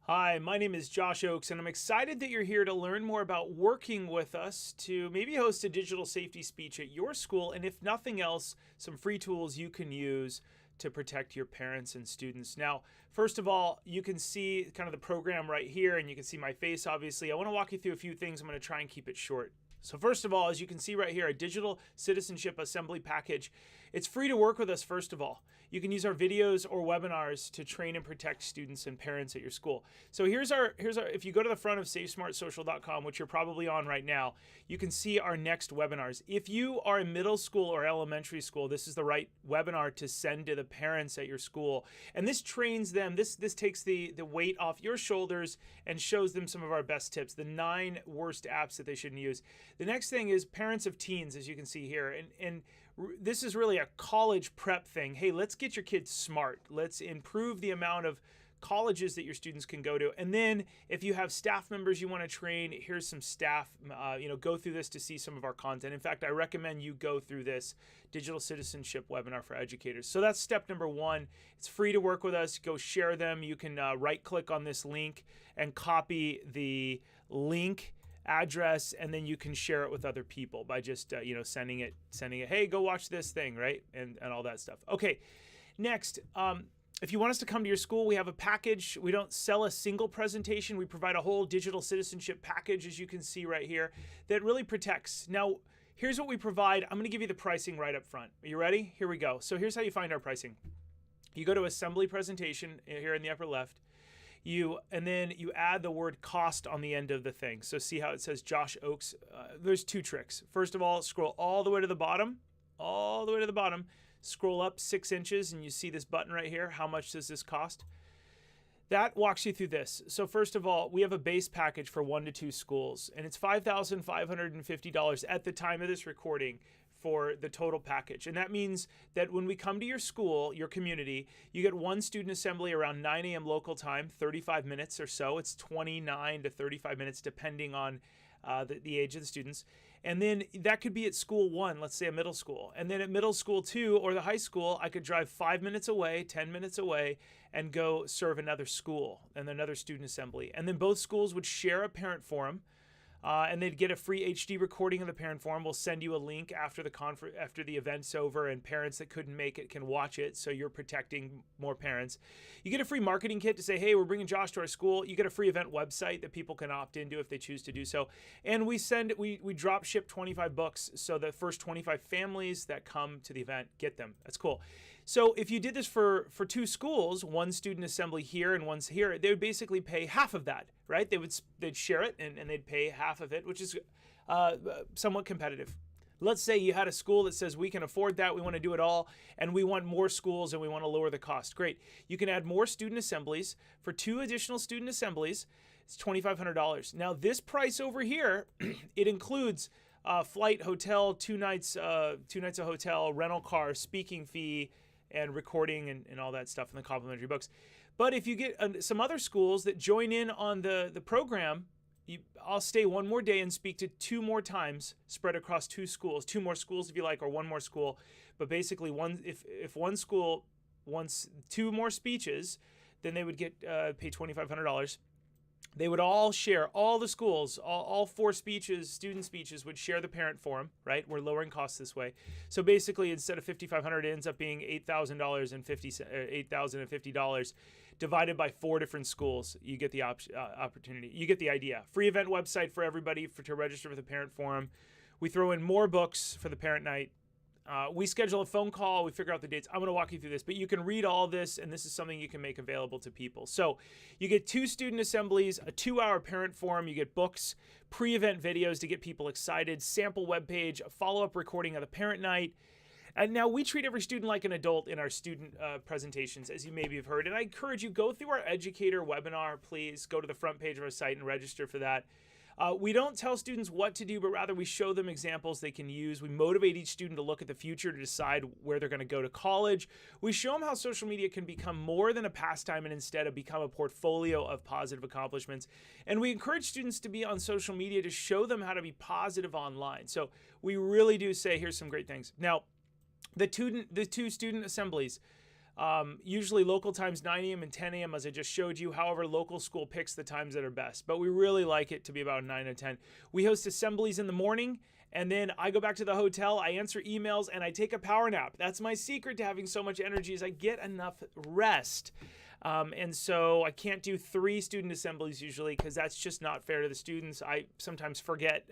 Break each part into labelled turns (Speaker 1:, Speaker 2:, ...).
Speaker 1: Hi, my name is Josh Ochs, and I'm excited that you're here to learn more about working with us to maybe host a digital safety speech at your school, and if nothing else, some free tools you can use to protect your parents and students. Now, first of all, you can see kind of the program right here, and you can see my face, obviously. I want to walk you through a few things. I'm going to try and keep it short. So first of all, as you can see right here, a digital citizenship assembly package. It's free to work with us, first of all. You can use our videos or webinars to train and protect students and parents at your school. So here's our if you go to the front of safesmartsocial.com, which you're probably on right now, you can see our next webinars. If you are in middle school or elementary school, this is the right webinar to send to the parents at your school. And this trains them, this takes the weight off your shoulders and shows them some of our best tips, the 9 worst apps that they shouldn't use. The next thing is parents of teens, as you can see here. And this is really a college prep thing. Hey, let's get your kids smart. Let's improve the amount of colleges that your students can go to. And then if you have staff members you want to train, here's some staff, go through this to see some of our content. In fact, I recommend you go through this digital citizenship webinar for educators. So that's step number 1. It's free to work with us. Go share them. You can right click on this link and copy the link address, and then you can share it with other people by just sending it, hey, go watch this thing, right? And all that stuff. Okay, next, if you want us to come to your school, we have a package. We don't sell a single presentation. We provide a whole digital citizenship package, as you can see right here, that really protects. Now, here's what we provide. I'm going to give you the pricing right up front. Are you ready? Here we go. So here's how you find our pricing. You go to assembly presentation here in the upper left. And then you add the word cost on the end of the thing. So see how it says Josh Ochs? There's 2 tricks. First of all, scroll all the way to the bottom, scroll up 6 inches, and you see this button right here. How much does this cost? That walks you through this. So first of all, we have a base package for 1 to 2 schools, and it's $5,550 at the time of this recording for the total package. And that means that when we come to your school, your community, you get 1 student assembly around 9 a.m. local time, 35 minutes or so. It's 29 to 35 minutes depending on the age of the students. And then that could be at school 1, let's say a middle school. And then at middle school 2 or the high school, I could drive 5 minutes away, 10 minutes away, and go serve another school and another student assembly. And then both schools would share a parent forum. And they'd get a free HD recording of the parent forum. We'll send you a link after the event's over, and parents that couldn't make it can watch it, so you're protecting more parents. You get a free marketing kit to say, hey, we're bringing Josh to our school. You get a free event website that people can opt into if they choose to do so. And we drop ship 25 books, so the first 25 families that come to the event get them. That's cool. So if you did this for 2 schools, 1 student assembly here and 1 here, they would basically pay half of that, right? They'd share it and they'd pay half of it, which is somewhat competitive. Let's say you had a school that says we can afford that, we want to do it all, and we want more schools and we want to lower the cost. Great. You can add more student assemblies. For 2 additional student assemblies, it's $2,500. Now this price over here, it includes flight, hotel, 2 nights of hotel, rental car, speaking fee, and recording and all that stuff in the complimentary books. But if you get some other schools that join in on the program, I'll stay 1 more day and speak to 2 more times spread across 2 schools, 2 more schools if you like, or 1 more school. But basically, if one school wants 2 more speeches, then they would get pay $2,500. They would all share, all the schools, all 4 student speeches would share the parent forum, right? We're lowering costs this way. So basically, instead of $5,500, it ends up being $8,050 divided by 4 different schools. You get the opportunity. You get the idea. Free event website for everybody to register for the parent forum. We throw in more books for the parent night. We schedule a phone call, we figure out the dates. I'm going to walk you through this, but you can read all this, and this is something you can make available to people. So you get 2 student assemblies, a 2-hour parent forum, you get books, pre-event videos to get people excited, sample webpage, a follow-up recording of the parent night. And now we treat every student like an adult in our student presentations, as you maybe have heard. And I encourage you, go through our educator webinar, please. Go to the front page of our site and register for that. We don't tell students what to do, but rather we show them examples they can use. We motivate each student to look at the future to decide where they're going to go to college. We show them how social media can become more than a pastime and instead have become a portfolio of positive accomplishments. And we encourage students to be on social media to show them how to be positive online. So we really do say, here's some great things. Now, the 2 student assemblies. Usually local times 9 a.m. and 10 a.m. as I just showed you. However, local school picks the times that are best. But we really like it to be about 9 or 10. We host assemblies in the morning, and then I go back to the hotel, I answer emails, and I take a power nap. That's my secret to having so much energy, is I get enough rest. And so I can't do 3 student assemblies usually, because that's just not fair to the students. I sometimes forget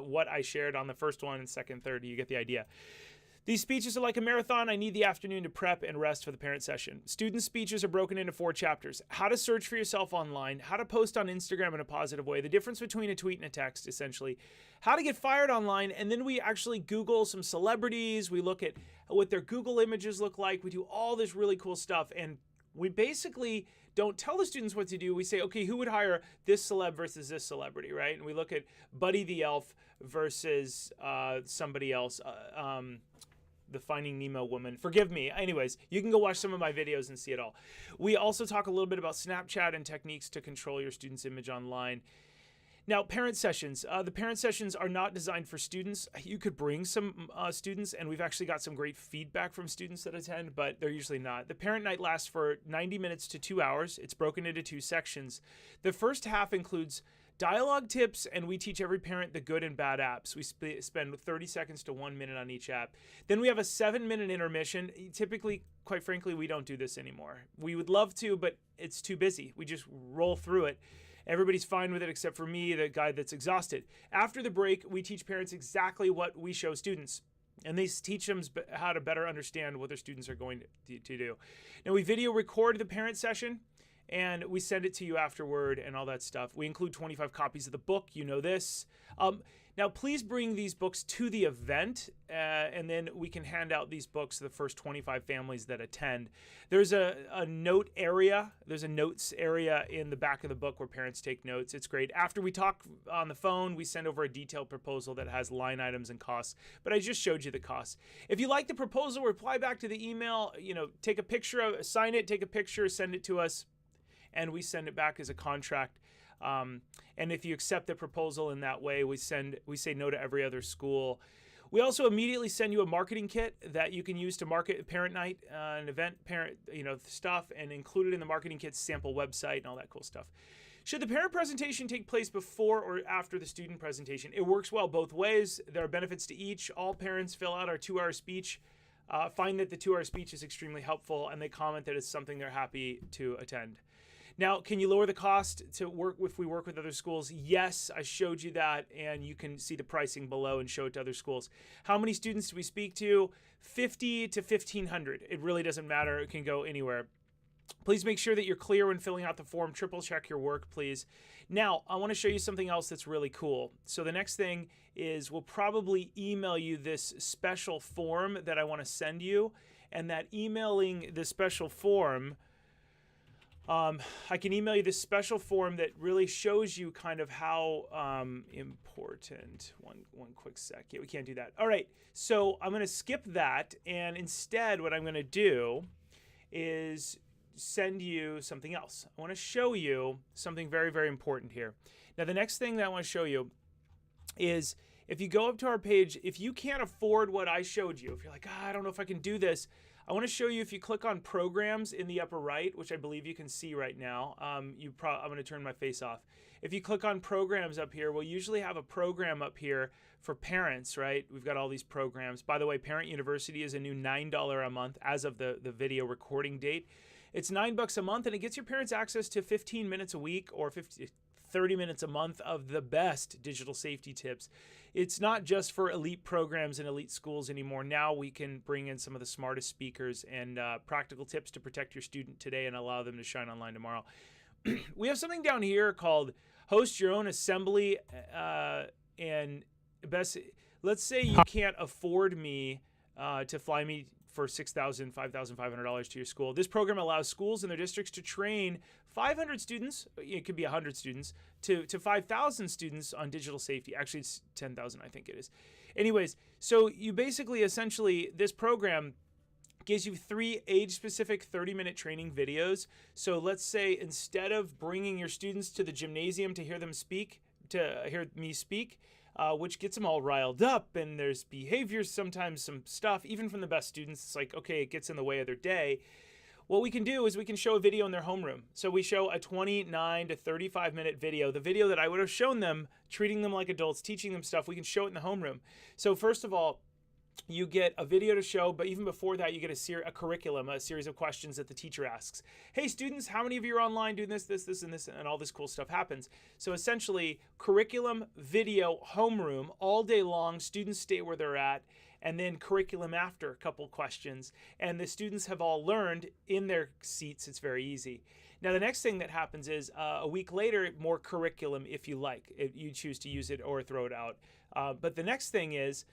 Speaker 1: what I shared on the first one and second, third. You get the idea. These speeches are like a marathon. I need the afternoon to prep and rest for the parent session. Student speeches are broken into 4 chapters. How to search for yourself online, how to post on Instagram in a positive way, the difference between a tweet and a text, essentially, how to get fired online, and then we actually Google some celebrities. We look at what their Google images look like. We do all this really cool stuff, and we basically don't tell the students what to do. We say, okay, who would hire this celeb versus this celebrity, right? And we look at Buddy the Elf versus somebody else, the Finding Nemo woman. Forgive me. Anyways, you can go watch some of my videos and see it all. We also talk a little bit about Snapchat and techniques to control your student's image online. Now, parent sessions. The parent sessions are not designed for students. You could bring some students, and we've actually got some great feedback from students that attend, but they're usually not. The parent night lasts for 90 minutes to 2 hours. It's broken into 2 sections. The first half includes dialogue tips, and we teach every parent the good and bad apps. We spend 30 seconds to 1 minute on each app. Then we have a 7-minute intermission. Typically, quite frankly, we don't do this anymore. We would love to, but it's too busy. We just roll through it. Everybody's fine with it except for me, the guy that's exhausted. After the break, we teach parents exactly what we show students. And they teach them how to better understand what their students are going to do. Now, we video record the parent session, and we send it to you afterward and all that stuff. We include 25 copies of the book. You know this. Now, please bring these books to the event, and then we can hand out these books to the first 25 families that attend. There's a note area. There's a notes area in the back of the book where parents take notes. It's great. After we talk on the phone, we send over a detailed proposal that has line items and costs. But I just showed you the costs. If you like the proposal, reply back to the email. Take a picture of, sign it, take a picture, send it to us, and we send it back as a contract. And if you accept the proposal in that way, we say no to every other school. We also immediately send you a marketing kit that you can use to market parent night, an event parent, stuff, and included in the marketing kit's sample website and all that cool stuff. Should the parent presentation take place before or after the student presentation? It works well both ways. There are benefits to each. All parents fill out our 2-hour speech, find that the 2-hour speech is extremely helpful, and they comment that it's something they're happy to attend. Now, can you lower the cost to work if we work with other schools? Yes, I showed you that, and you can see the pricing below and show it to other schools. How many students do we speak to? 50 to 1,500. It really doesn't matter. It can go anywhere. Please make sure that you're clear when filling out the form. Triple check your work, please. Now, I want to show you something else that's really cool. So the next thing is we'll probably email you this special form that I want to send you, and that emailing the special form, I can email you this special form that really shows you kind of how important. One quick sec. Yeah, we can't do that. All right, so I'm going to skip that, and instead what I'm going to do is send you something else. I want to show you something very, very important here. Now, the next thing that I want to show you is if you go up to our page, if you can't afford what I showed you, if you're like, I don't know if I can do this, I want to show you, if you click on programs in the upper right, which I believe you can see right now, I'm going to turn my face off. If you click on programs up here, we'll usually have a program up here for parents, right? We've got all these programs. By the way, Parent University is a new $9 a month as of the video recording date. It's $9 a month, and it gets your parents access to 15 minutes a week or 30 minutes a month of the best digital safety tips. It's not just for elite programs and elite schools anymore. Now we can bring in some of the smartest speakers and practical tips to protect your student today and allow them to shine online tomorrow. We have something down here called host your own assembly, and best. Let's say you can't afford me to fly me for $6,000, $5,500 to your school. This program allows schools in their districts to train 500 students, it could be 100 students, to 5,000 students on digital safety. Actually, it's 10,000, I think it is. Anyways, so you basically, essentially, this program gives you 3 age-specific 30-minute training videos. So let's say instead of bringing your students to the gymnasium to hear me speak, which gets them all riled up, and there's behaviors, sometimes some stuff, even from the best students, it's like, okay, it gets in the way of their day. what we can do is we can show a video in their homeroom. So we show a 29 to 35 minute video, the video that I would have shown them, treating them like adults, teaching them stuff. We can show it in the homeroom. So first of all, you get a video to show, but even before that, you get a curriculum, a series of questions that the teacher asks. Hey, students, how many of you are online doing this, and all this cool stuff happens. So essentially, curriculum, video, homeroom, all day long, students stay where they're at, and then curriculum after, a couple questions. And the students have all learned in their seats. It's very easy. Now, the next thing that happens is a week later, more curriculum if you like. If you choose to use it or throw it out. But the next thing is,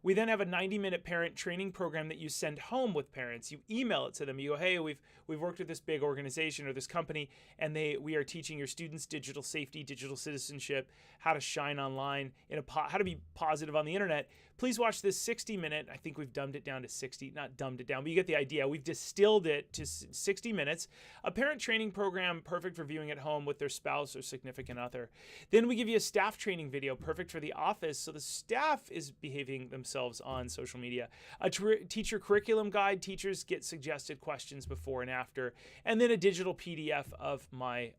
Speaker 1: we then have a 90-minute parent training program that you send home with parents. You email it to them. You go, hey, we've worked with this big organization or this company, and we are teaching your students digital safety, digital citizenship, how to shine online, how to be positive on the internet. Please watch this 60-minute. I think we've dumbed it down to 60, not dumbed it down, but you get the idea. We've distilled it to 60 minutes. A parent training program perfect for viewing at home with their spouse or significant other. Then we give you a staff training video perfect for the office, so the staff is behaving themselves on social media. A teacher curriculum guide. Teachers get suggested questions before and after. And then a digital PDF of my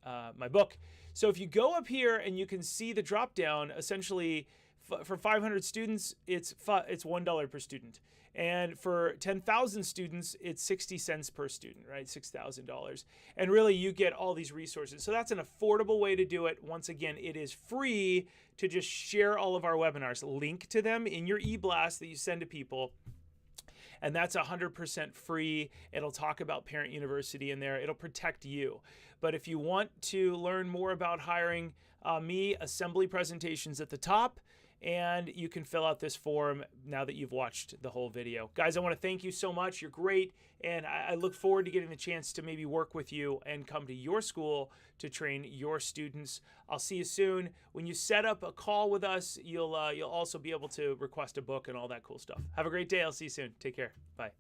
Speaker 1: book. So if you go up here and you can see the drop down, essentially for 500 students, it's $1 per student. And for 10,000 students, it's 60 cents per student, right? $6,000. And really, you get all these resources. So that's an affordable way to do it. Once again, it is free to just share all of our webinars. Link to them in your e-blast that you send to people. And that's 100% free. It'll talk about Parent University in there. It'll protect you. But if you want to learn more about hiring me, assembly presentations at the top, and you can fill out this form now that you've watched the whole video. Guys, I want to thank you so much. You're great, and I look forward to getting the chance to maybe work with you and come to your school to train your students. I'll see you soon. When you set up a call with us, you'll also be able to request a book and all that cool stuff. Have a great day. I'll see you soon. Take care. Bye.